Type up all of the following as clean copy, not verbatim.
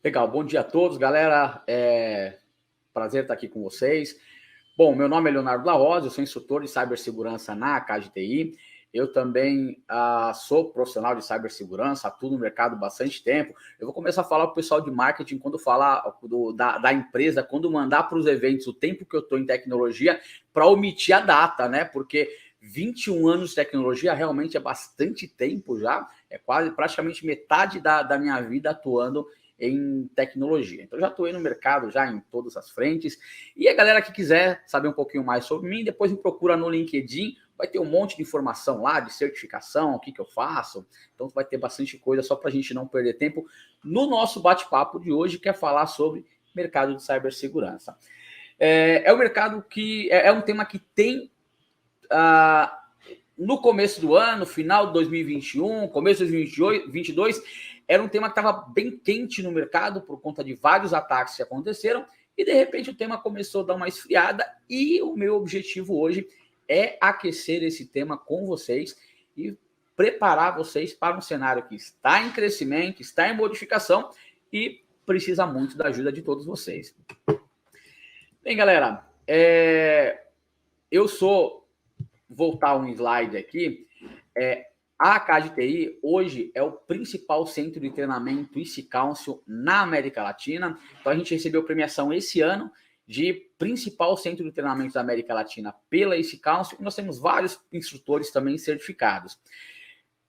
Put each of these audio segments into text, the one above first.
Legal, bom dia a todos, galera. Prazer estar aqui com vocês. Bom, meu nome é Leonardo La Rosa, eu sou instrutor de cibersegurança na ACAD-TI. Eu também sou profissional de cibersegurança, atuo no mercado há bastante tempo. Eu vou começar a falar para o pessoal de marketing quando falar da empresa, quando mandar para os eventos o tempo que eu estou em tecnologia, para omitir a data, né? Porque 21 anos de tecnologia realmente é bastante tempo já, é quase praticamente metade da minha vida atuando em tecnologia. Então, já atuei no mercado já em todas as frentes. E a galera que quiser saber um pouquinho mais sobre mim, depois me procura no LinkedIn. Vai ter um monte de informação lá, de certificação, o que eu faço. Então, vai ter bastante coisa só para a gente não perder tempo no nosso bate-papo de hoje, que é falar sobre mercado de cibersegurança. É um mercado que é um tema que tem no começo do ano, final de 2021, começo de 2022, era um tema que estava bem quente no mercado por conta de vários ataques que aconteceram e, de repente, o tema começou a dar uma esfriada e o meu objetivo hoje é aquecer esse tema com vocês e preparar vocês para um cenário que está em crescimento, está em modificação e precisa muito da ajuda de todos vocês. Bem, galera, voltar um slide aqui, a ACAD-TI hoje é o principal centro de treinamento IC Council na América Latina. Então, a gente recebeu premiação esse ano de principal centro de treinamento da América Latina pela IC Council. E nós temos vários instrutores também certificados.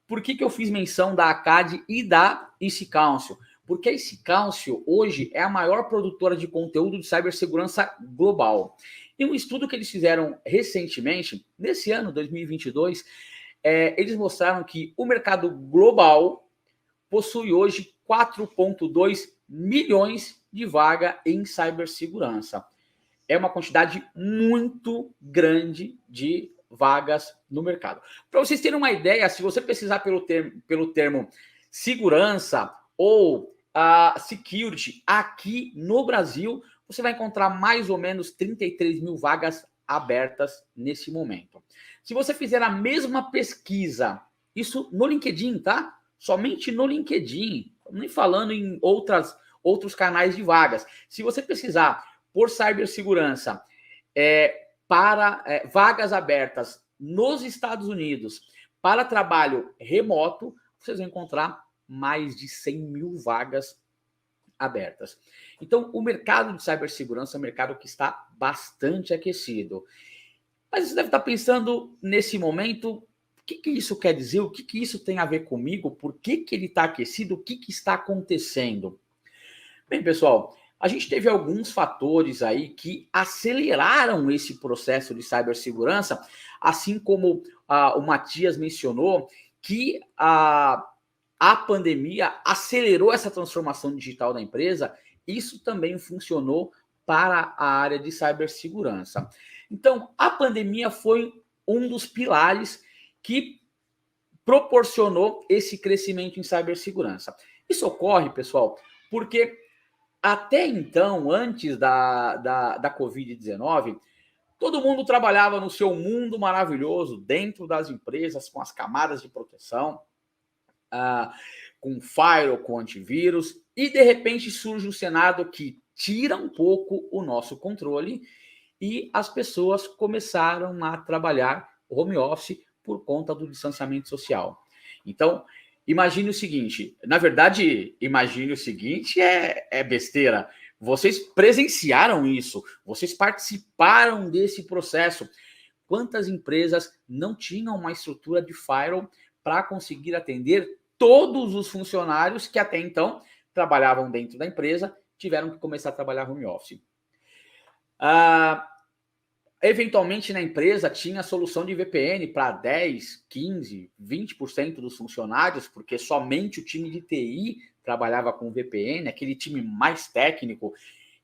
Por que eu fiz menção da ACAD e da IC Council? Porque a IC Council hoje é a maior produtora de conteúdo de cibersegurança global. E um estudo que eles fizeram recentemente, nesse ano, 2022, eles mostraram que o mercado global possui hoje 4,2 milhões de vagas em cibersegurança. É uma quantidade muito grande de vagas no mercado. Para vocês terem uma ideia, se você pesquisar pelo termo segurança ou security aqui no Brasil, você vai encontrar mais ou menos 33 mil vagas abertas nesse momento. Se você fizer a mesma pesquisa, isso no LinkedIn, tá? Somente no LinkedIn, nem falando em outros canais de vagas. Se você pesquisar por cibersegurança para vagas abertas nos Estados Unidos para trabalho remoto, vocês vão encontrar mais de 100 mil vagas abertas. Então, o mercado de cibersegurança é um mercado que está bastante aquecido. Mas você deve estar pensando nesse momento, o que isso quer dizer? O que isso tem a ver comigo? Por que ele está aquecido? O que está acontecendo? Bem, pessoal, a gente teve alguns fatores aí que aceleraram esse processo de cibersegurança, assim como o Matias mencionou, que a pandemia acelerou essa transformação digital da empresa. Isso também funcionou para a área de cibersegurança. Então, a pandemia foi um dos pilares que proporcionou esse crescimento em cibersegurança. Isso ocorre, pessoal, porque até então, antes da Covid-19, todo mundo trabalhava no seu mundo maravilhoso, dentro das empresas, com as camadas de proteção, com firewall, com antivírus, e de repente surge um cenário que tira um pouco o nosso controle e as pessoas começaram a trabalhar home office por conta do distanciamento social. Então, imagine o seguinte, na verdade, imagine o seguinte é besteira. Vocês presenciaram isso, vocês participaram desse processo. Quantas empresas não tinham uma estrutura de firewall para conseguir atender todos os funcionários que até então trabalhavam dentro da empresa, tiveram que começar a trabalhar home office. Eventualmente na empresa tinha solução de VPN para 10, 15, 20% dos funcionários, porque somente o time de TI trabalhava com VPN, aquele time mais técnico,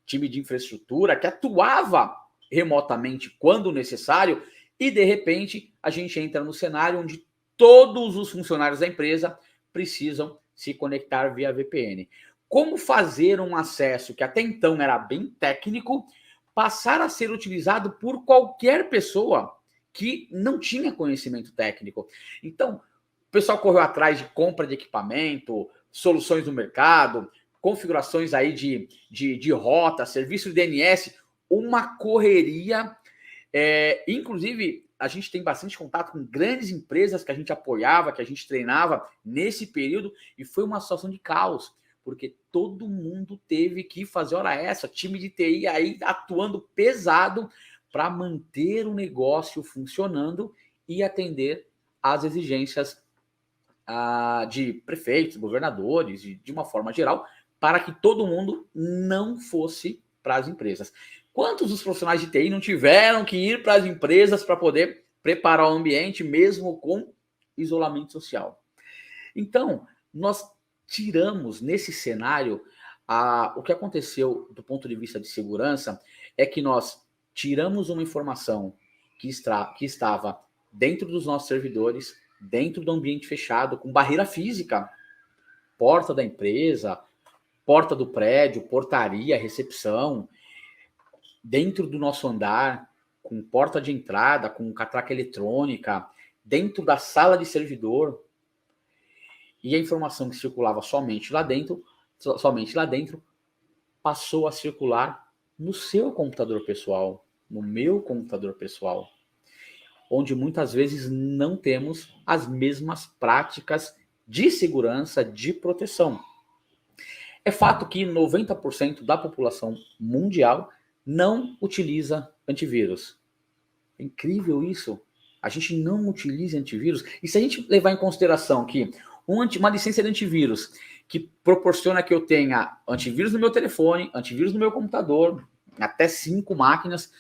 time de infraestrutura, que atuava remotamente quando necessário, e de repente a gente entra no cenário onde todos os funcionários da empresa precisam se conectar via VPN. Como fazer um acesso que até então era bem técnico passar a ser utilizado por qualquer pessoa que não tinha conhecimento técnico? Então, o pessoal correu atrás de compra de equipamento, soluções do mercado, configurações aí de rota, serviço de DNS, uma correria. Inclusive, a gente tem bastante contato com grandes empresas que a gente apoiava, que a gente treinava nesse período, e foi uma situação de caos, porque todo mundo teve que fazer hora extra, time de TI aí atuando pesado para manter o negócio funcionando e atender às exigências de prefeitos, governadores, de uma forma geral, para que todo mundo não fosse para as empresas. Quantos dos profissionais de TI não tiveram que ir para as empresas para poder preparar o ambiente, mesmo com isolamento social? Então, nós tiramos nesse cenário, o que aconteceu do ponto de vista de segurança é que nós tiramos uma informação que estava dentro dos nossos servidores, dentro do ambiente fechado, com barreira física, porta da empresa, porta do prédio, portaria, recepção, dentro do nosso andar, com porta de entrada, com catraca eletrônica, dentro da sala de servidor. E a informação que circulava somente lá dentro, passou a circular no seu computador pessoal, no meu computador pessoal, onde muitas vezes não temos as mesmas práticas de segurança, de proteção. É fato que 90% da população mundial não utiliza antivírus. É incrível isso. A gente não utiliza antivírus. E se a gente levar em consideração que uma licença de antivírus que proporciona que eu tenha antivírus no meu telefone, antivírus no meu computador, até 5 máquinas,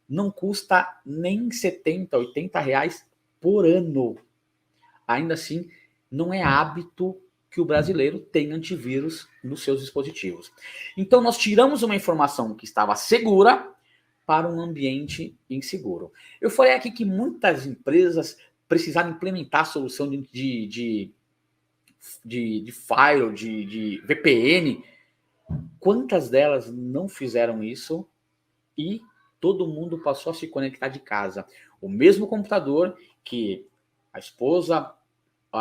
não custa nem 70, 80 reais por ano. Ainda assim, não é hábito que o brasileiro tenha antivírus nos seus dispositivos. Então, nós tiramos uma informação que estava segura para um ambiente inseguro. Eu falei aqui que muitas empresas precisaram implementar a solução de firewall, de VPN. Quantas delas não fizeram isso e todo mundo passou a se conectar de casa? O mesmo computador que a esposa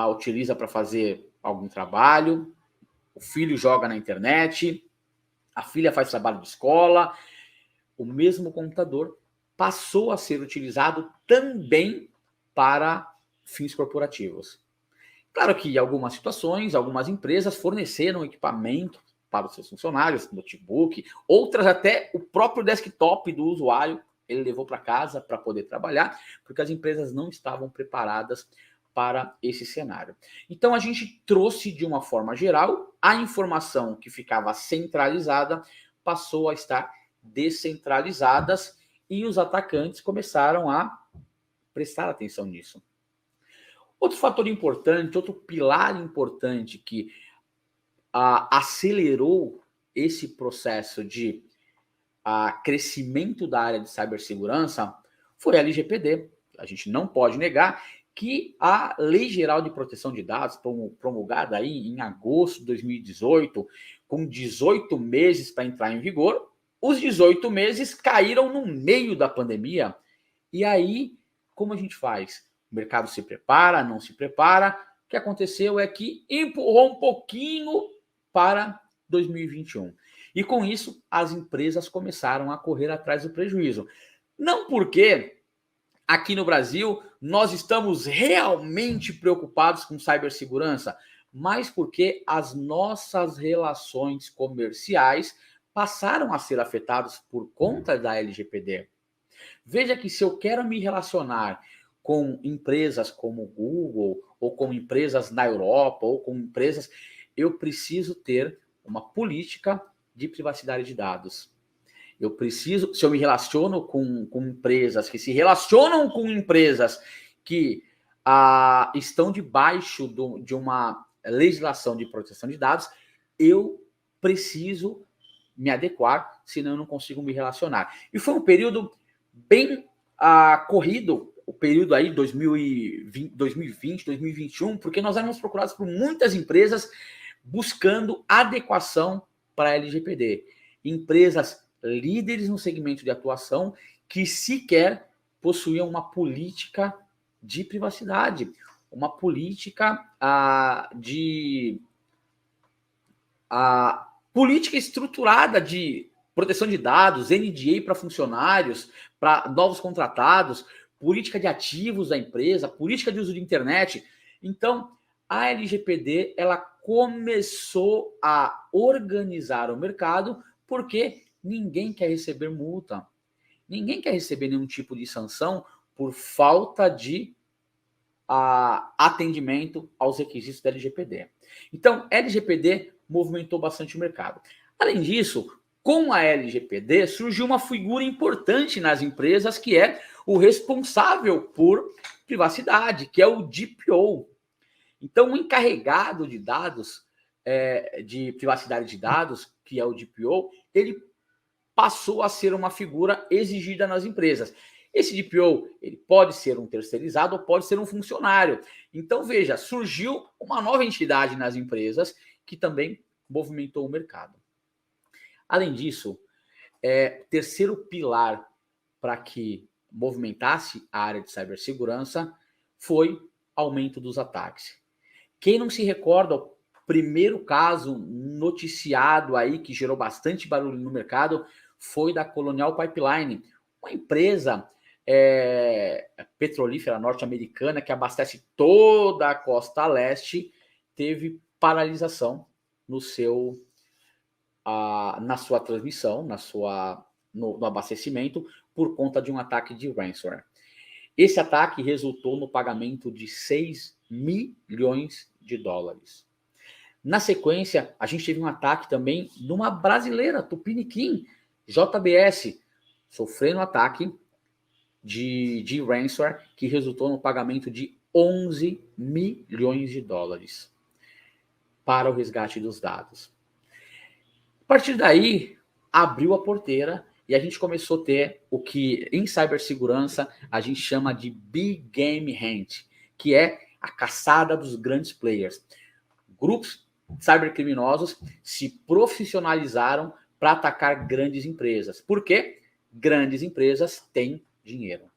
utiliza para fazer algum trabalho, o filho joga na internet, a filha faz trabalho de escola, o mesmo computador passou a ser utilizado também para fins corporativos. Claro que em algumas situações, algumas empresas forneceram equipamento para os seus funcionários, notebook, outras até o próprio desktop do usuário ele levou para casa para poder trabalhar, porque as empresas não estavam preparadas para esse cenário. Então a gente trouxe de uma forma geral a informação que ficava centralizada passou a estar descentralizadas e os atacantes começaram a prestar atenção nisso. Outro fator importante, outro pilar importante que acelerou esse processo de crescimento da área de cibersegurança foi a LGPD. A gente não pode negar que a Lei Geral de Proteção de Dados, promulgada aí em agosto de 2018, com 18 meses para entrar em vigor, os 18 meses caíram no meio da pandemia. E aí, como a gente faz? O mercado se prepara, não se prepara. O que aconteceu é que empurrou um pouquinho para 2021. E com isso, as empresas começaram a correr atrás do prejuízo. Não porque aqui no Brasil nós estamos realmente preocupados com cibersegurança, mas porque as nossas relações comerciais passaram a ser afetadas por conta da LGPD. Veja que se eu quero me relacionar com empresas como o Google, ou com empresas na Europa, ou com empresas, eu preciso ter uma política de privacidade de dados. Eu preciso, se eu me relaciono com empresas que se relacionam com empresas que estão debaixo de uma legislação de proteção de dados, eu preciso me adequar, senão eu não consigo me relacionar. E foi um período bem corrido, o período aí 2020, 2021, porque nós éramos procurados por muitas empresas buscando adequação para a LGPD. Empresas líderes no segmento de atuação que sequer possuíam uma política de privacidade, uma política política estruturada de proteção de dados, NDA para funcionários, para novos contratados, política de ativos da empresa, política de uso de internet. Então, a LGPD ela começou a organizar o mercado porque ninguém quer receber multa. Ninguém quer receber nenhum tipo de sanção por falta de atendimento aos requisitos da LGPD. Então, LGPD movimentou bastante o mercado. Além disso, com a LGPD surgiu uma figura importante nas empresas que é o responsável por privacidade, que é o DPO. Então, o encarregado de dados, de privacidade de dados, que é o DPO, ele passou a ser uma figura exigida nas empresas. Esse DPO ele pode ser um terceirizado ou pode ser um funcionário. Então, veja, surgiu uma nova entidade nas empresas que também movimentou o mercado. Além disso, terceiro pilar para que movimentasse a área de cibersegurança foi aumento dos ataques. Quem não se recorda, o primeiro caso noticiado aí que gerou bastante barulho no mercado foi da Colonial Pipeline, uma empresa petrolífera norte-americana que abastece toda a costa leste, teve paralisação no na sua transmissão, no abastecimento, por conta de um ataque de ransomware. Esse ataque resultou no pagamento de 6 milhões de dólares. Na sequência, a gente teve um ataque também numa brasileira, Tupiniquim, JBS, sofrendo um ataque de ransomware que resultou no pagamento de 11 milhões de dólares para o resgate dos dados. A partir daí, abriu a porteira e a gente começou a ter o que em cibersegurança a gente chama de Big Game Hunt, que é a caçada dos grandes players. Grupos cybercriminosos se profissionalizaram para atacar grandes empresas. Por quê? Grandes empresas têm dinheiro.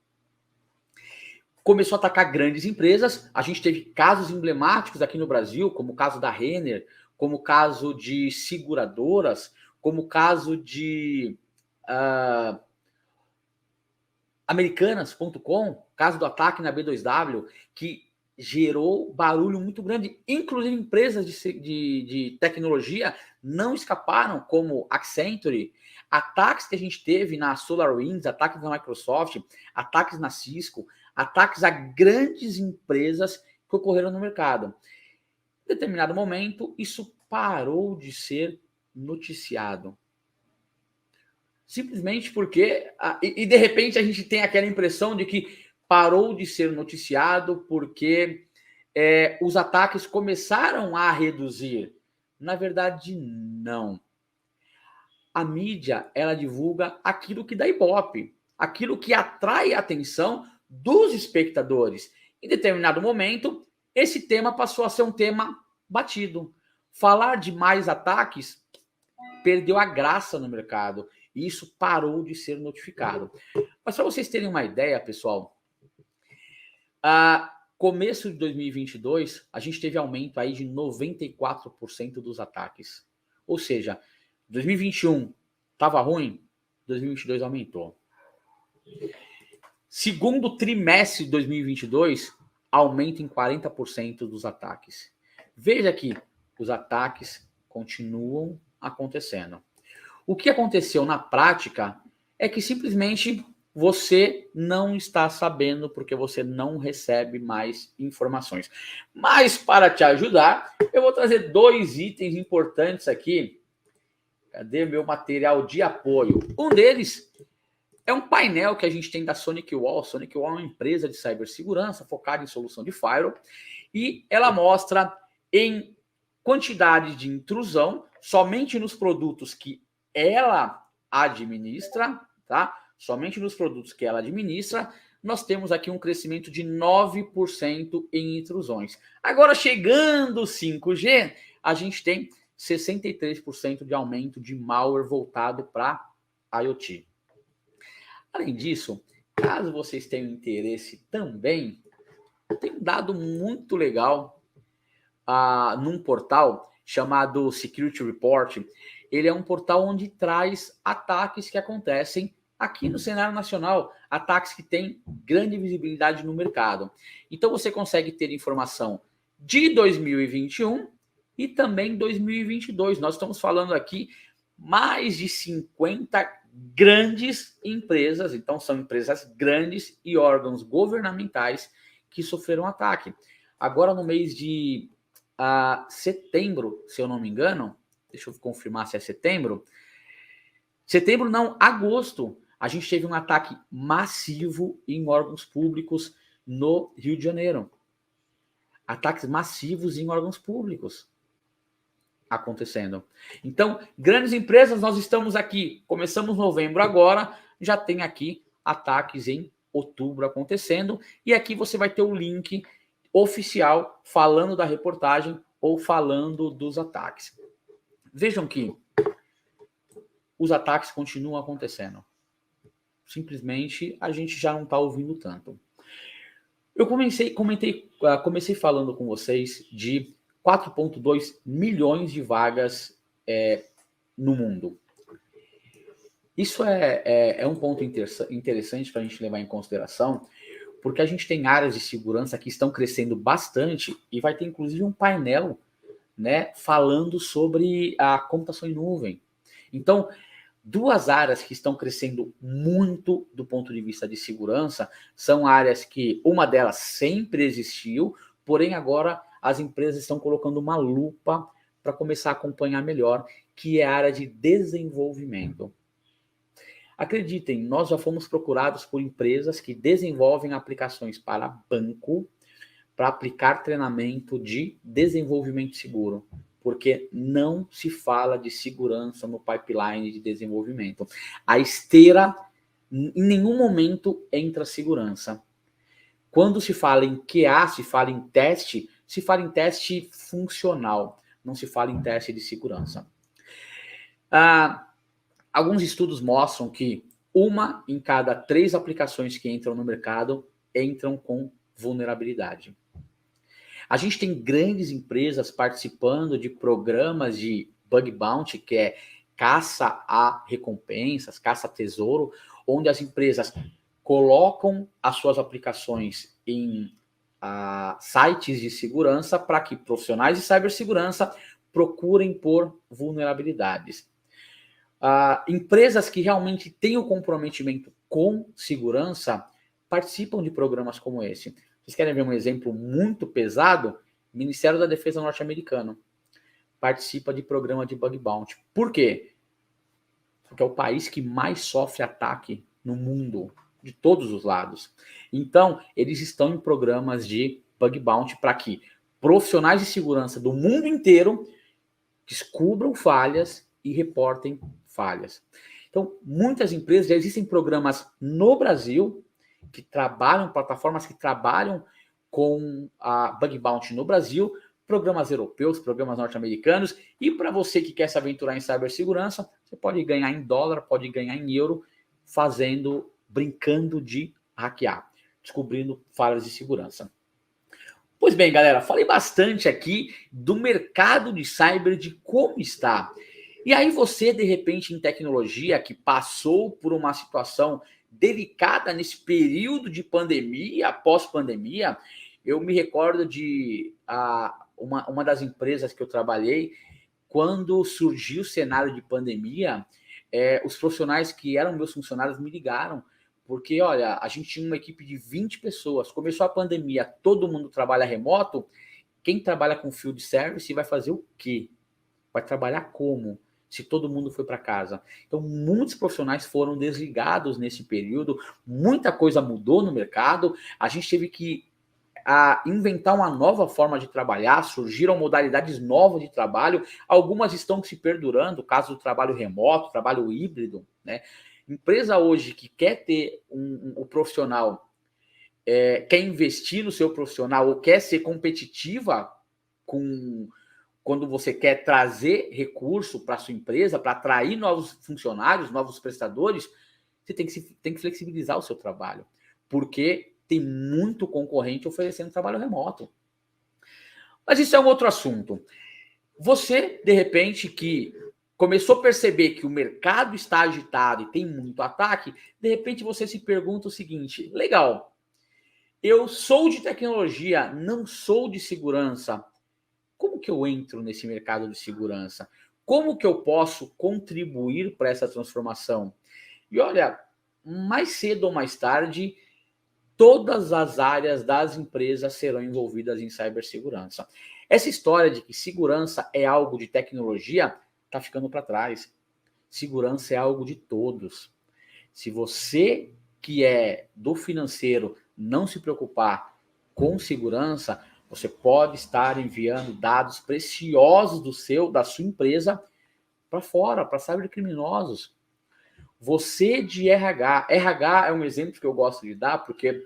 Começou a atacar grandes empresas, a gente teve casos emblemáticos aqui no Brasil, como o caso da Renner, como o caso de seguradoras, como o caso de Americanas.com, caso do ataque na B2W, que gerou barulho muito grande. Inclusive empresas de tecnologia não escaparam, como Accenture. Ataques que a gente teve na SolarWinds, ataques na Microsoft, ataques na Cisco, ataques a grandes empresas que ocorreram no mercado. Em determinado momento, isso parou de ser noticiado. Simplesmente porque... E de repente a gente tem aquela impressão de que parou de ser noticiado porque os ataques começaram a reduzir. Na verdade, não. A mídia, ela divulga aquilo que dá ibope, aquilo que atrai a atenção dos espectadores. Em determinado momento, esse tema passou a ser um tema batido. Falar de mais ataques perdeu a graça no mercado e isso parou de ser notificado. Mas para vocês terem uma ideia, pessoal, começo de 2022, a gente teve aumento aí de 94% dos ataques. Ou seja, 2021 estava ruim, 2022 aumentou. Segundo trimestre de 2022, aumenta em 40% dos ataques. Veja que os ataques continuam acontecendo. O que aconteceu na prática é que simplesmente você não está sabendo porque você não recebe mais informações. Mas para te ajudar, eu vou trazer 2 itens importantes aqui. Cadê meu material de apoio? Um deles é um painel que a gente tem da SonicWall. SonicWall é uma empresa de cibersegurança focada em solução de firewall e ela mostra em quantidade de intrusão somente nos produtos que ela administra, tá? Somente nos produtos que ela administra, nós temos aqui um crescimento de 9% em intrusões. Agora, chegando o 5G, a gente tem 63% de aumento de malware voltado para IoT. Além disso, caso vocês tenham interesse também, tem um dado muito legal num portal chamado Security Report, ele é um portal onde traz ataques que acontecem aqui no cenário nacional, ataques que têm grande visibilidade no mercado. Então você consegue ter informação de 2021 e também 2022. Nós estamos falando aqui mais de 50 grandes empresas, então são empresas grandes e órgãos governamentais que sofreram ataque. Agora no mês de setembro, se eu não me engano, deixa eu confirmar se é setembro. Setembro não, agosto, a gente teve um ataque massivo em órgãos públicos no Rio de Janeiro. Ataques massivos em órgãos públicos acontecendo. Então, grandes empresas, nós estamos aqui, começamos novembro agora, já tem aqui ataques em outubro acontecendo, e aqui você vai ter o link oficial falando da reportagem ou falando dos ataques. Vejam que os ataques continuam acontecendo. Simplesmente a gente já não está ouvindo tanto. Eu comecei falando com vocês de 4,2 milhões de vagas no mundo. Isso é um ponto interessante para a gente levar em consideração, porque a gente tem áreas de segurança que estão crescendo bastante e vai ter inclusive um painel, né, falando sobre a computação em nuvem. Então, duas áreas que estão crescendo muito do ponto de vista de segurança são áreas que uma delas sempre existiu, porém agora as empresas estão colocando uma lupa para começar a acompanhar melhor, que é a área de desenvolvimento. Acreditem, nós já fomos procurados por empresas que desenvolvem aplicações para banco para aplicar treinamento de desenvolvimento seguro, porque não se fala de segurança no pipeline de desenvolvimento. A esteira, em nenhum momento entra segurança. Quando se fala em QA, se fala em teste funcional, não se fala em teste de segurança. Alguns estudos mostram que 1 em cada 3 aplicações que entram no mercado entram com vulnerabilidade. A gente tem grandes empresas participando de programas de bug bounty, que é caça a recompensas, caça a tesouro, onde as empresas colocam as suas aplicações em sites de segurança para que profissionais de cibersegurança procurem por vulnerabilidades. Empresas que realmente têm o comprometimento com segurança participam de programas como esse. Vocês querem ver um exemplo muito pesado? O Ministério da Defesa norte-americano participa de programa de bug bounty. Por quê? Porque é o país que mais sofre ataque no mundo, de todos os lados. Então, eles estão em programas de bug bounty para que profissionais de segurança do mundo inteiro descubram falhas e reportem falhas. Então, muitas empresas, já existem programas no Brasil que trabalham, plataformas que trabalham com a bug bounty no Brasil, programas europeus, programas norte-americanos, e para você que quer se aventurar em cibersegurança, você pode ganhar em dólar, pode ganhar em euro, brincando de hackear, descobrindo falhas de segurança. Pois bem, galera, falei bastante aqui do mercado de cyber, de como está. E aí você, de repente, em tecnologia, que passou por uma situação delicada nesse período de pandemia, pós-pandemia, eu me recordo de uma das empresas que eu trabalhei, quando surgiu o cenário de pandemia, os profissionais que eram meus funcionários me ligaram, porque, olha, a gente tinha uma equipe de 20 pessoas, começou a pandemia, todo mundo trabalha remoto, quem trabalha com field service vai fazer o quê? Vai trabalhar como? Se todo mundo foi para casa. Então, muitos profissionais foram desligados nesse período, muita coisa mudou no mercado, a gente teve que inventar uma nova forma de trabalhar, surgiram modalidades novas de trabalho, algumas estão se perdurando, o caso do trabalho remoto, trabalho híbrido, né? Empresa hoje que quer ter um profissional, quer investir no seu profissional ou quer ser competitiva quando você quer trazer recurso para a sua empresa, para atrair novos funcionários, novos prestadores, você tem que flexibilizar o seu trabalho, porque tem muito concorrente oferecendo trabalho remoto. Mas isso é um outro assunto. Você, de repente, que começou a perceber que o mercado está agitado e tem muito ataque, de repente você se pergunta o seguinte: legal, eu sou de tecnologia, não sou de segurança. Como que eu entro nesse mercado de segurança? Como que eu posso contribuir para essa transformação? E olha, mais cedo ou mais tarde, todas as áreas das empresas serão envolvidas em cibersegurança. Essa história de que segurança é algo de tecnologia está ficando para trás. Segurança é algo de todos. Se você que é do financeiro não se preocupar com segurança, você pode estar enviando dados preciosos da sua empresa para fora, para cybercriminosos. Você de RH é um exemplo que eu gosto de dar, porque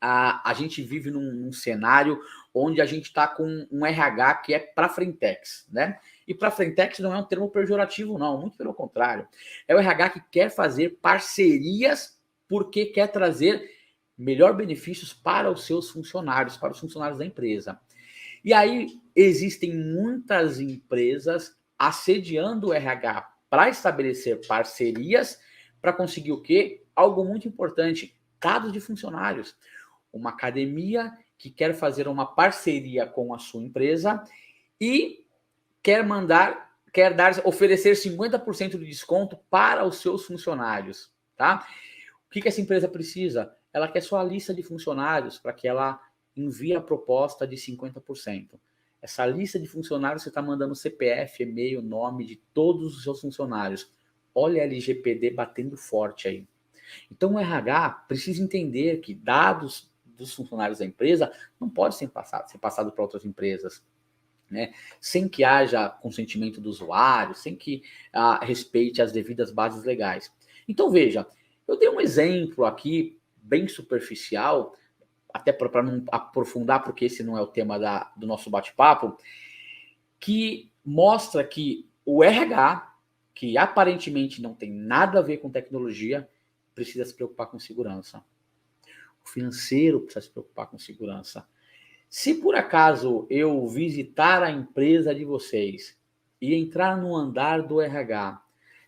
a gente vive num cenário onde a gente está com um RH que é para frentex, né? E para frentex não é um termo pejorativo, não, muito pelo contrário. É o RH que quer fazer parcerias porque quer trazer melhor benefícios para os seus funcionários, para os funcionários da empresa. E aí existem muitas empresas assediando o RH para estabelecer parcerias para conseguir o quê? Algo muito importante, dados de funcionários. Uma academia que quer fazer uma parceria com a sua empresa e oferecer 50% de desconto para os seus funcionários, tá? O que essa empresa precisa? Ela quer só a lista de funcionários para que ela envie a proposta de 50%. Essa lista de funcionários você está mandando CPF, e-mail, nome de todos os seus funcionários. Olha a LGPD batendo forte aí. Então o RH precisa entender que dados dos funcionários da empresa não pode ser passado para outras empresas, né? Sem que haja consentimento do usuário, sem que respeite as devidas bases legais. Então veja, eu dei um exemplo aqui bem superficial, até para não aprofundar, porque esse não é o tema do nosso bate-papo, que mostra que o RH, que aparentemente não tem nada a ver com tecnologia, precisa se preocupar com segurança. O financeiro precisa se preocupar com segurança. Se por acaso eu visitar a empresa de vocês e entrar no andar do RH,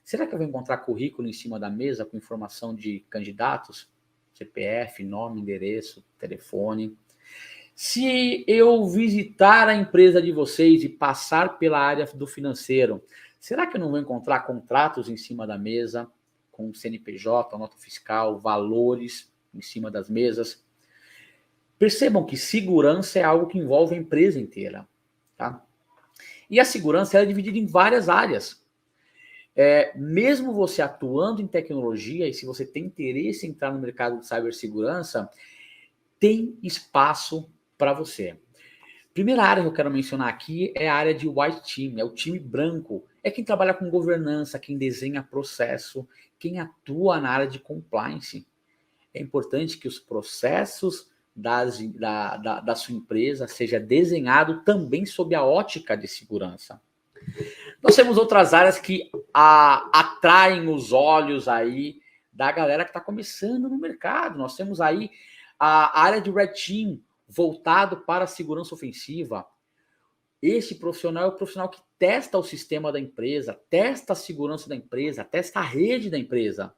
será que eu vou encontrar currículo em cima da mesa com informação de candidatos? CPF, nome, endereço, telefone. Se eu visitar a empresa de vocês e passar pela área do financeiro, será que eu não vou encontrar contratos em cima da mesa, com CNPJ, nota fiscal, valores em cima das mesas? Percebam que segurança é algo que envolve a empresa inteira, tá? E a segurança é dividida em várias áreas. Mesmo você atuando em tecnologia, e se você tem interesse em entrar no mercado de cibersegurança, tem espaço para você. Primeira área que eu quero mencionar aqui é a área de white team, é o time branco. É quem trabalha com governança, quem desenha processo, quem atua na área de compliance. É importante que os processos da sua empresa seja desenhado também sob a ótica de segurança. Nós temos outras áreas que atraem os olhos aí da galera que está começando no mercado. Nós temos aí a área de Red Team, voltado para a segurança ofensiva. Esse profissional é o profissional que testa o sistema da empresa, testa a segurança da empresa, testa a rede da empresa.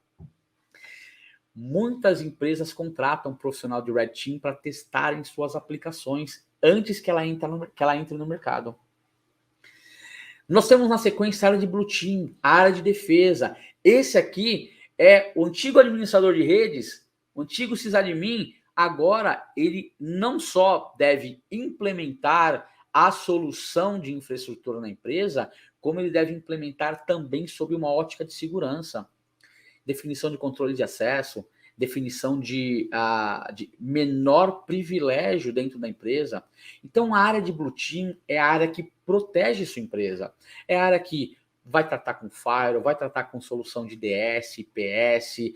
Muitas empresas contratam um profissional de Red Team para testarem suas aplicações antes que ela entre no mercado. Nós temos na sequência a área de Blue Team, a área de defesa. Esse aqui é o antigo administrador de redes, o antigo sysadmin. Agora ele não só deve implementar a solução de infraestrutura na empresa, como ele deve implementar também sob uma ótica de segurança. Definição de controle de acesso, definição de menor privilégio dentro da empresa. Então, a área de Blue Team é a área que protege sua empresa. É a área que vai tratar com firewall, vai tratar com solução de DS, IPS,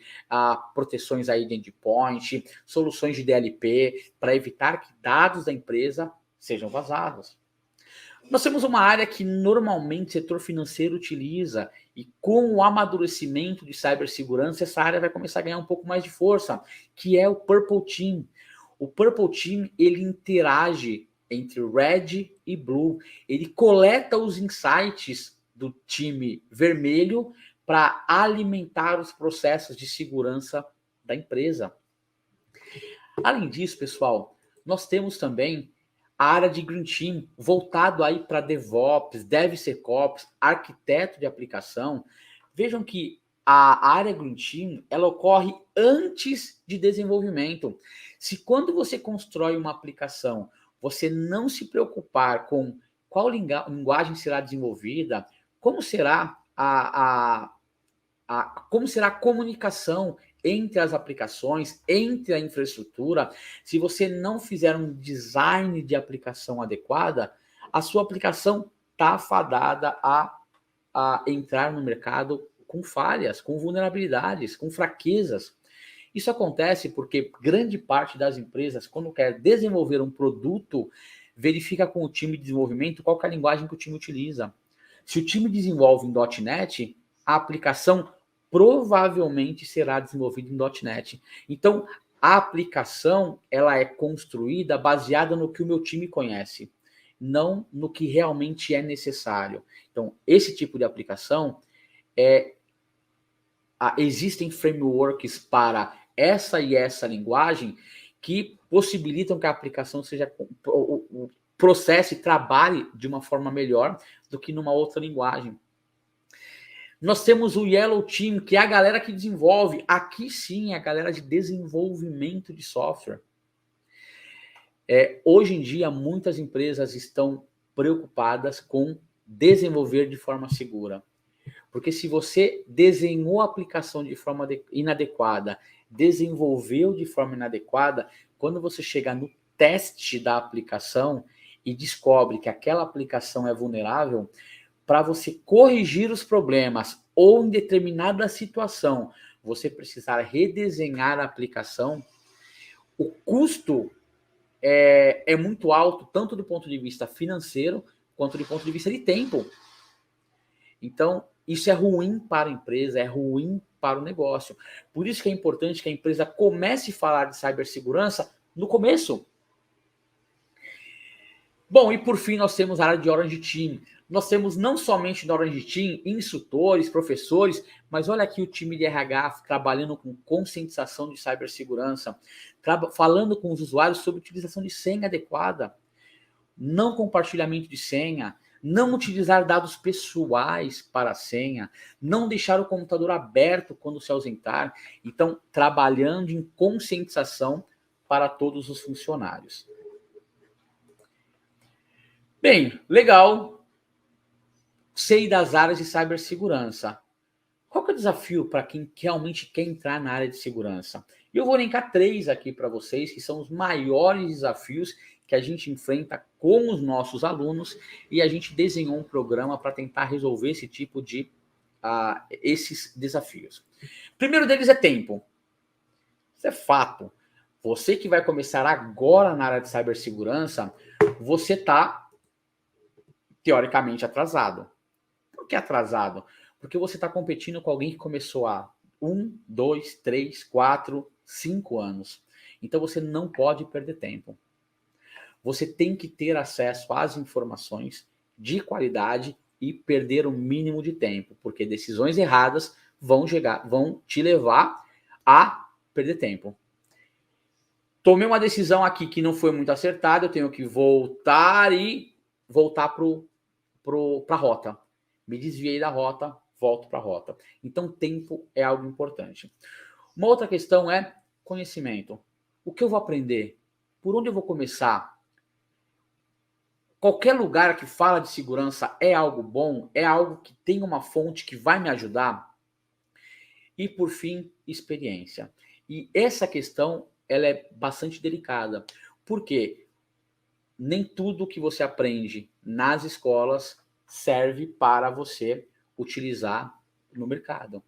proteções aí de endpoint, soluções de DLP, para evitar que dados da empresa sejam vazados. Nós temos uma área que normalmente o setor financeiro utiliza, e com o amadurecimento de cibersegurança, essa área vai começar a ganhar um pouco mais de força, que é o Purple Team. O Purple Team, ele interage entre Red e Blue. Ele coleta os insights do time vermelho para alimentar os processos de segurança da empresa. Além disso, pessoal, nós temos também a área de Green Team, voltado aí para DevOps, DevSecOps, arquiteto de aplicação. Vejam que a área Green Team, ela ocorre antes de desenvolvimento. Se quando você constrói uma aplicação, você não se preocupar com qual linguagem será desenvolvida, como será como será a comunicação entre as aplicações, entre a infraestrutura, se você não fizer um design de aplicação adequada, a sua aplicação está fadada a entrar no mercado com falhas, com vulnerabilidades, com fraquezas. Isso acontece porque grande parte das empresas, quando quer desenvolver um produto, verifica com o time de desenvolvimento qual é a linguagem que o time utiliza. Se o time desenvolve em .NET, a aplicação provavelmente será desenvolvida em .NET. Então, a aplicação ela é construída baseada no que o meu time conhece, não no que realmente é necessário. Então, esse tipo de aplicação existem frameworks para essa e essa linguagem que possibilitam que a aplicação seja o processo e trabalhe de uma forma melhor do que numa outra linguagem. Nós temos o Yellow Team, que é a galera que desenvolve. Aqui sim é a galera de desenvolvimento de software. Hoje em dia, muitas empresas estão preocupadas com desenvolver de forma segura. Porque se você desenhou a aplicação de forma inadequada, desenvolveu de forma inadequada, quando você chega no teste da aplicação e descobre que aquela aplicação é vulnerável, para você corrigir os problemas ou em determinada situação, você precisar redesenhar a aplicação, o custo é muito alto, tanto do ponto de vista financeiro, quanto do ponto de vista de tempo. Então, isso é ruim para a empresa, é ruim para o negócio. Por isso que é importante que a empresa comece a falar de cibersegurança no começo. Bom, e por fim nós temos a área de Orange Team. Nós temos não somente no Orange Team instrutores, professores, mas olha aqui o time de RH trabalhando com conscientização de cibersegurança, falando com os usuários sobre utilização de senha adequada, não compartilhamento de senha, não utilizar dados pessoais para a senha, não deixar o computador aberto quando se ausentar. Então, trabalhando em conscientização para todos os funcionários. Bem, legal. Sei das áreas de cibersegurança. Qual que é o desafio para quem realmente quer entrar na área de segurança? Eu vou elencar 3 aqui para vocês, que são os maiores desafios que a gente enfrenta com os nossos alunos, e a gente desenhou um programa para tentar resolver esse tipo de esses desafios. O primeiro deles é tempo. Isso é fato. Você que vai começar agora na área de cibersegurança, você está teoricamente atrasado. Por que atrasado? Porque você está competindo com alguém que começou há 1, 2, 3, 4, 5 anos. Então você não pode perder tempo. Você tem que ter acesso às informações de qualidade e perder o mínimo de tempo, porque decisões erradas vão te levar a perder tempo. Tomei uma decisão aqui que não foi muito acertada, eu tenho que voltar para a rota. Me desviei da rota, volto para a rota. Então, tempo é algo importante. Uma outra questão é conhecimento. O que eu vou aprender? Por onde eu vou começar? Qualquer lugar que fala de segurança é algo bom? É algo que tem uma fonte que vai me ajudar? E, por fim, experiência. E essa questão ela é bastante delicada. Por quê? Nem tudo que você aprende nas escolas serve para você utilizar no mercado.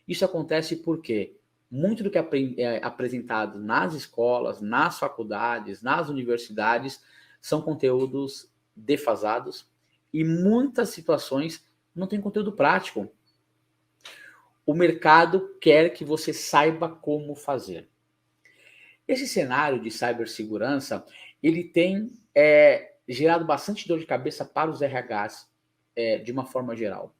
Isso acontece porque muito do que é apresentado nas escolas, nas faculdades, nas universidades, são conteúdos defasados e muitas situações não tem conteúdo prático. O mercado quer que você saiba como fazer. Esse cenário de cibersegurança, ele tem gerado bastante dor de cabeça para os RHs. de uma forma geral?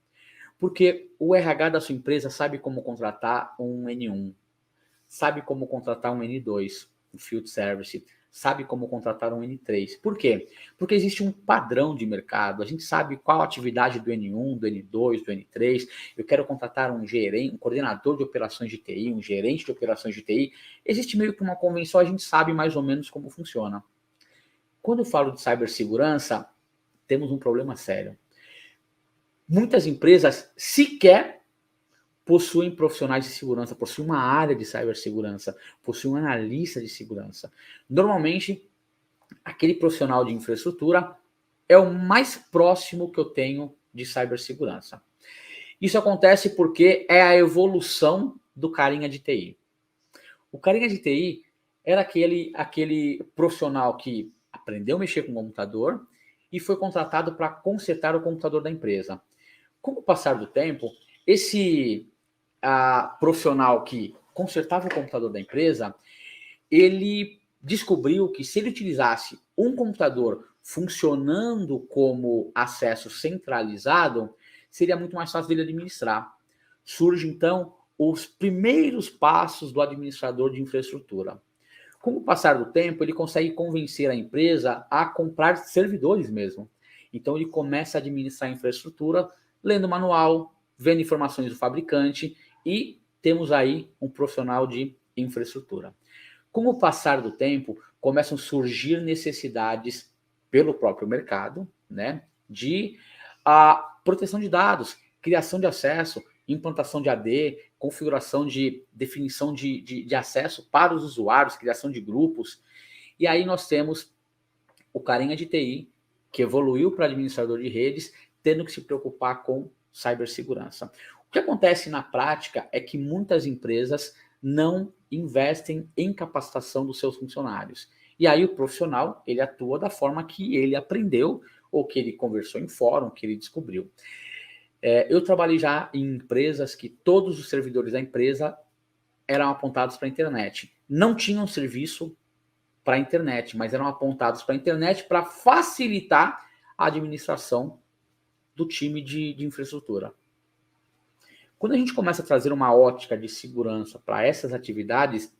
Porque o RH da sua empresa sabe como contratar um N1, sabe como contratar um N2, um Field Service, sabe como contratar um N3. Por quê? Porque existe um padrão de mercado. A gente sabe qual a atividade do N1, do N2, do N3. Eu quero contratar um gerente, um coordenador de operações de TI, um gerente de operações de TI. Existe meio que uma convenção, a gente sabe mais ou menos como funciona. Quando eu falo de cibersegurança, temos um problema sério. Muitas empresas sequer possuem profissionais de segurança, possuem uma área de cibersegurança, possuem um analista de segurança. Normalmente, aquele profissional de infraestrutura é o mais próximo que eu tenho de cibersegurança. Isso acontece porque é a evolução do carinha de TI. O carinha de TI era aquele profissional que aprendeu a mexer com o computador e foi contratado para consertar o computador da empresa. Com o passar do tempo, esse profissional que consertava o computador da empresa, ele descobriu que se ele utilizasse um computador funcionando como acesso centralizado, seria muito mais fácil dele administrar. Surge, então, os primeiros passos do administrador de infraestrutura. Com o passar do tempo, ele consegue convencer a empresa a comprar servidores mesmo. Então, ele começa a administrar a infraestrutura, lendo o manual, vendo informações do fabricante e temos aí um profissional de infraestrutura. Com o passar do tempo, começam a surgir necessidades pelo próprio mercado, né, de proteção de dados, criação de acesso, implantação de AD, configuração de definição de acesso para os usuários, criação de grupos. E aí nós temos o carinha de TI, que evoluiu para administrador de redes, tendo que se preocupar com cibersegurança. O que acontece na prática é que muitas empresas não investem em capacitação dos seus funcionários. E aí o profissional, ele atua da forma que ele aprendeu, ou que ele conversou em fórum, que ele descobriu. Eu trabalhei já em empresas que todos os servidores da empresa eram apontados para a internet. Não tinham serviço para a internet, mas eram apontados para a internet para facilitar a administração do time de infraestrutura. Quando a gente começa a trazer uma ótica de segurança para essas atividades,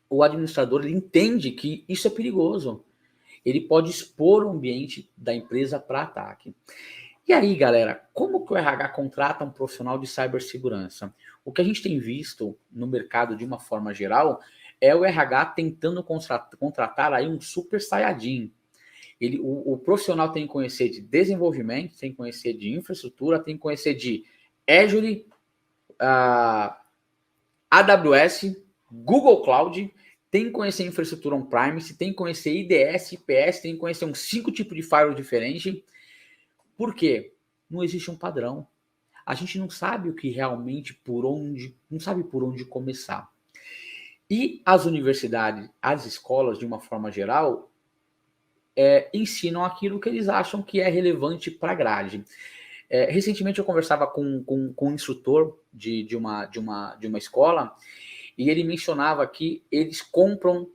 o administrador ele entende que isso é perigoso. Ele pode expor o ambiente da empresa para ataque. E aí, galera, como que o RH contrata um profissional de cibersegurança? O que a gente tem visto no mercado de uma forma geral é o RH tentando contratar aí um super saiyajin. O profissional tem que conhecer de desenvolvimento, tem que conhecer de infraestrutura, tem que conhecer de Azure, AWS, Google Cloud, tem que conhecer infraestrutura on-premise, tem que conhecer IDS, IPS, tem que conhecer uns 5 tipos de firewall diferentes. Por quê? Não existe um padrão. A gente não sabe o que realmente, não sabe por onde começar. E as universidades, as escolas, de uma forma geral, ensinam aquilo que eles acham que é relevante para a grade. Recentemente eu conversava com um instrutor de uma escola e ele mencionava que eles compram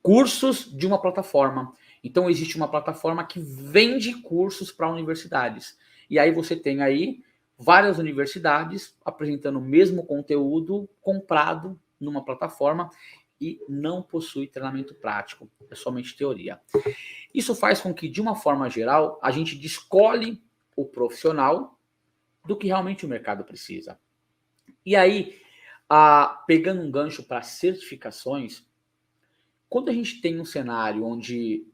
cursos de uma plataforma. Então existe uma plataforma que vende cursos para universidades. E aí você tem aí várias universidades apresentando o mesmo conteúdo comprado numa plataforma e não possui treinamento prático, é somente teoria. Isso faz com que, de uma forma geral, a gente descolhe o profissional do que realmente o mercado precisa. E aí, pegando um gancho para certificações, quando a gente tem um cenário onde,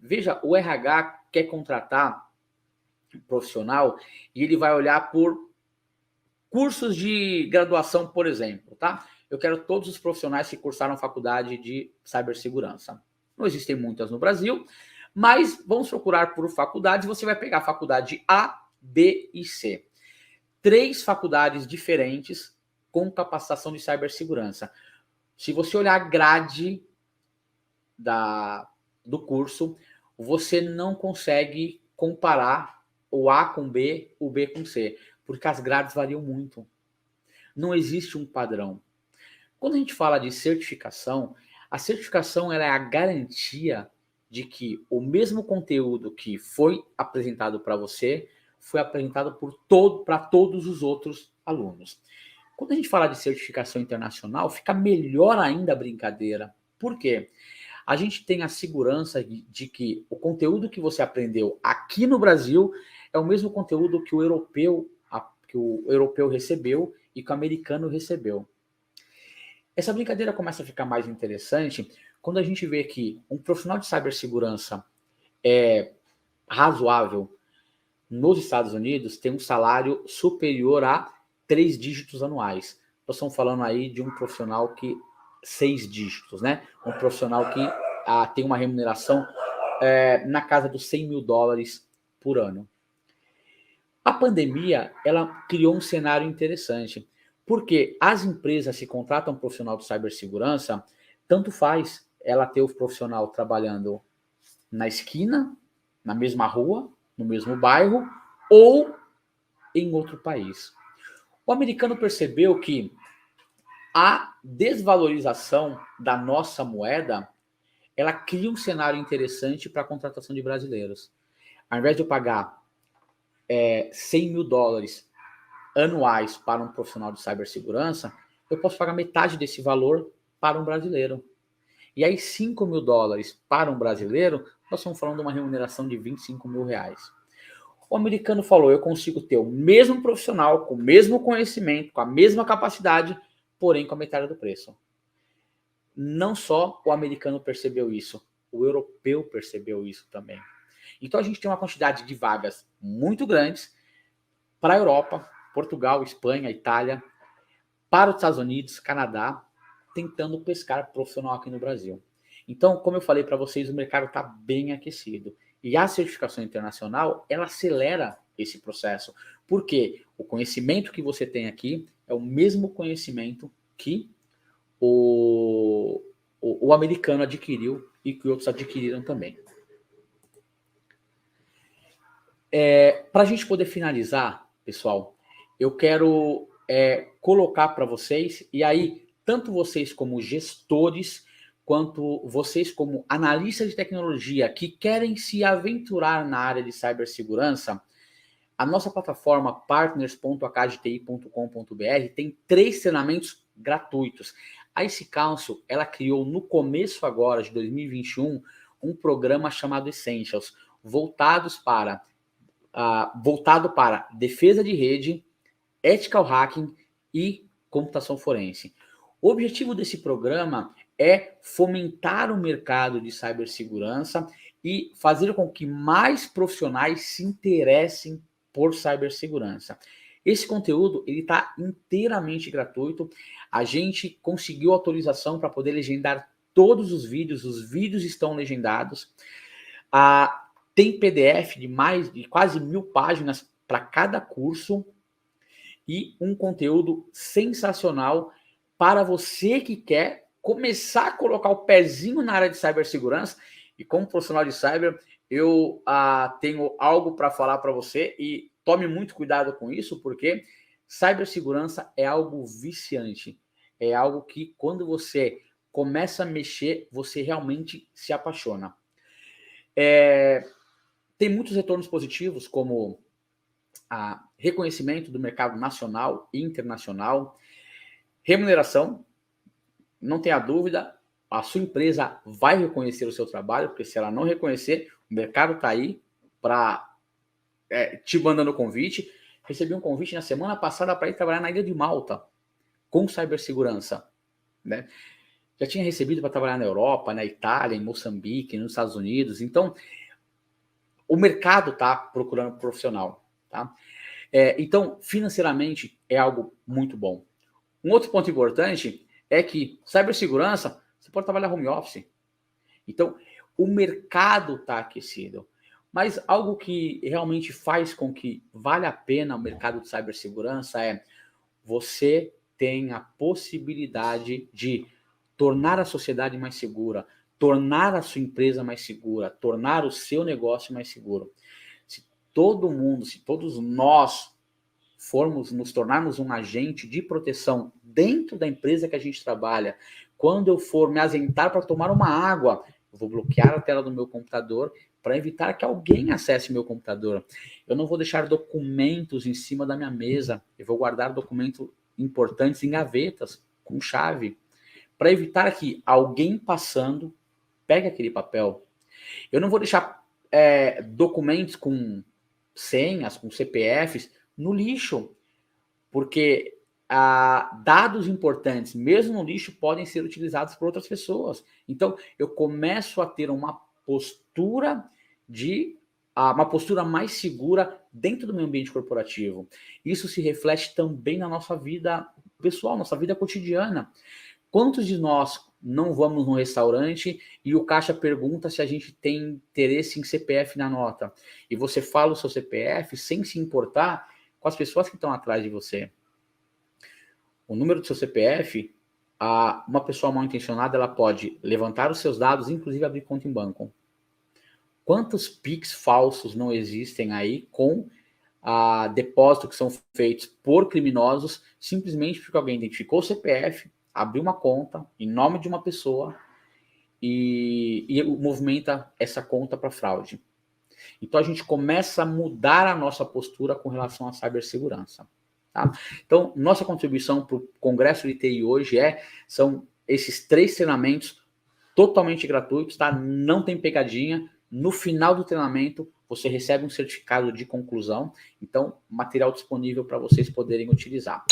veja, o RH quer contratar um profissional e ele vai olhar por cursos de graduação, por exemplo, tá? Eu quero todos os profissionais que cursaram faculdade de cibersegurança. Não existem muitas no Brasil, mas vamos procurar por faculdades. Você vai pegar a faculdade A, B e C. 3 faculdades diferentes com capacitação de cibersegurança. Se você olhar a grade do curso, você não consegue comparar o A com B, o B com C, porque as grades variam muito. Não existe um padrão. Quando a gente fala de certificação, a certificação ela é a garantia de que o mesmo conteúdo que foi apresentado para você foi apresentado para todos os outros alunos. Quando a gente fala de certificação internacional, fica melhor ainda a brincadeira. Por quê? A gente tem a segurança de que o conteúdo que você aprendeu aqui no Brasil é o mesmo conteúdo que o europeu recebeu e que o americano recebeu. Essa brincadeira começa a ficar mais interessante quando a gente vê que um profissional de cibersegurança razoável nos Estados Unidos tem um salário superior a 3 dígitos anuais. Nós estamos falando aí de um profissional que 6 dígitos, né? Um profissional que tem uma remuneração na casa dos $100 mil por ano. A pandemia, ela criou um cenário interessante, porque as empresas se contratam um profissional de cibersegurança, tanto faz ela ter o profissional trabalhando na esquina, na mesma rua, no mesmo bairro, ou em outro país. O americano percebeu que a desvalorização da nossa moeda, ela cria um cenário interessante para a contratação de brasileiros. Ao invés de eu pagar $100 mil anuais para um profissional de cibersegurança, eu posso pagar metade desse valor para um brasileiro. E aí, $5 mil para um brasileiro, nós estamos falando de uma remuneração de R$25 mil. O americano falou, eu consigo ter o mesmo profissional, com o mesmo conhecimento, com a mesma capacidade, porém com a metade do preço. Não só o americano percebeu isso, o europeu percebeu isso também. Então a gente tem uma quantidade de vagas muito grandes para a Europa, Portugal, Espanha, Itália, para os Estados Unidos, Canadá, tentando pescar profissional aqui no Brasil. Então, como eu falei para vocês, o mercado está bem aquecido. E a certificação internacional, ela acelera esse processo. Porque o conhecimento que você tem aqui é o mesmo conhecimento que o americano adquiriu e que outros adquiriram também. Para a gente poder finalizar, pessoal, eu quero colocar para vocês, e aí, tanto vocês como gestores, quanto vocês como analistas de tecnologia que querem se aventurar na área de cibersegurança, a nossa plataforma partners.akgti.com.br tem 3 treinamentos gratuitos. A IC Council, ela criou no começo agora de 2021 um programa chamado Essentials, voltado para defesa de rede, ethical hacking e computação forense. O objetivo desse programa é fomentar o mercado de cibersegurança e fazer com que mais profissionais se interessem por cibersegurança. Esse conteúdo ele está inteiramente gratuito. A gente conseguiu autorização para poder legendar todos os vídeos estão legendados. Tem PDF de quase 1000 páginas para cada curso e um conteúdo sensacional para você que quer começar a colocar o pezinho na área de cibersegurança. E como profissional de cyber, eu tenho algo para falar para você e tome muito cuidado com isso, porque cibersegurança é algo viciante. É algo que quando você começa a mexer, você realmente se apaixona. Tem muitos retornos positivos, como reconhecimento do mercado nacional e internacional, remuneração, não tenha dúvida, a sua empresa vai reconhecer o seu trabalho, porque se ela não reconhecer, o mercado está aí para te mandando convite. Recebi um convite na semana passada para ir trabalhar na Ilha de Malta com cibersegurança, né? Já tinha recebido para trabalhar na Europa, na Itália, em Moçambique, nos Estados Unidos. Então, o mercado está procurando profissional, tá? Então, financeiramente, é algo muito bom. Um outro ponto importante é que cibersegurança, você pode trabalhar home office. Então, o mercado está aquecido. Mas algo que realmente faz com que vale a pena o mercado de cibersegurança é você tem a possibilidade de tornar a sociedade mais segura, tornar a sua empresa mais segura, tornar o seu negócio mais seguro. Se todos nós formos nos tornarmos um agente de proteção dentro da empresa que a gente trabalha, quando eu for me ausentar para tomar uma água, Eu vou bloquear a tela do meu computador para evitar que alguém acesse meu computador. Eu não vou deixar documentos em cima da minha mesa. Eu vou guardar documentos importantes em gavetas com chave para evitar que alguém passando pegue aquele papel. Eu não vou deixar documentos com senhas, com CPFs no lixo, porque dados importantes, mesmo no lixo, podem ser utilizados por outras pessoas. Então, eu começo a ter uma postura mais segura dentro do meu ambiente corporativo. Isso se reflete também na nossa vida pessoal, nossa vida cotidiana. Quantos de nós não vamos num restaurante e o caixa pergunta se a gente tem interesse em CPF na nota? E você fala o seu CPF sem se importar com as pessoas que estão atrás de você. O número do seu CPF, uma pessoa mal intencionada, ela pode levantar os seus dados, inclusive abrir conta em banco. Quantos PIX falsos não existem aí com depósitos que são feitos por criminosos simplesmente porque alguém identificou o CPF, abriu uma conta em nome de uma pessoa e movimenta essa conta para fraude. Então a gente começa a mudar a nossa postura com relação à cibersegurança. Tá? Então, nossa contribuição para o Congresso de TI hoje são esses 3 treinamentos totalmente gratuitos, tá? Não tem pegadinha. No final do treinamento, você recebe um certificado de conclusão. Então, material disponível para vocês poderem utilizar.